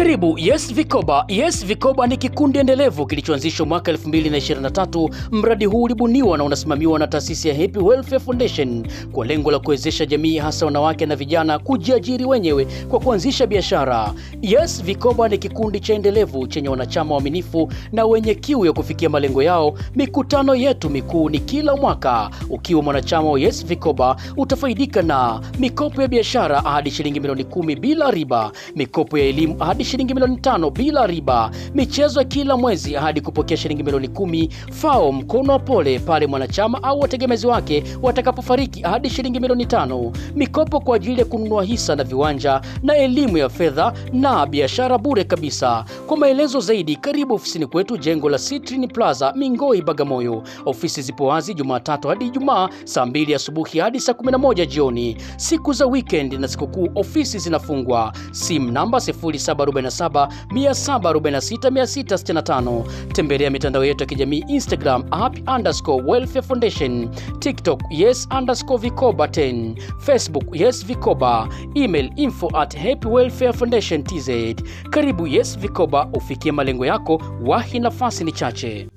Karibu Yes Vikoba. Yes Vikoba ni kikundi endelevu kilichoanzishwa mwaka 2023. Mradi huu ulibuniwa na unasimamiwa na taasisi ya Happy Welfare Foundation kwa lengo la kuwezesha jamii, hasa wanawake na vijana, kujiajiri wenyewe kwa kuanzisha biashara. Yes Vikoba ni kikundi cha endelevu chenye wanachama waaminifu na wenye kiu ya kufikia malengo yao. Mikutano yetu mikuu ni kila mwaka. Ukiwa mwanachama wa Yes Vikoba utafaidika na mikopo ya biashara hadi shilingi milioni 10 bila riba, mikopo ya elimu hadi shilingi milioni 5 bila riba, michezo kila mwezi hadi kupokea shilingi milioni 10, fao mkono wa pole pale mwanachama au wategemezi wake watakapofariki hadi shilingi milioni 5, mikopo kwa ajili ya kununua hisa na viwanja, na elimu ya fedha na biashara bure kabisa. Kwa maelezo zaidi, karibu ofisini kwetu, jengo la Citrin Plaza, Mingoi, Bagamoyo. Ofisi zipo wazi Jumatatu hadi Ijumaa saa 2 asubuhi hadi saa 11 jioni. Siku za weekend na sikukuu ofisi zinafungwa. Simu namba 0747 746 665. Tembelea mitandao yetu ya kijamii: Instagram @Welfare Foundation, TikTok yes_Vikoba10, Facebook Yes Vikoba, email info@happywelfarefoundation.tz. Karibu Yes Vikoba, ufikie malengo yako, wahi nafasi ni chache.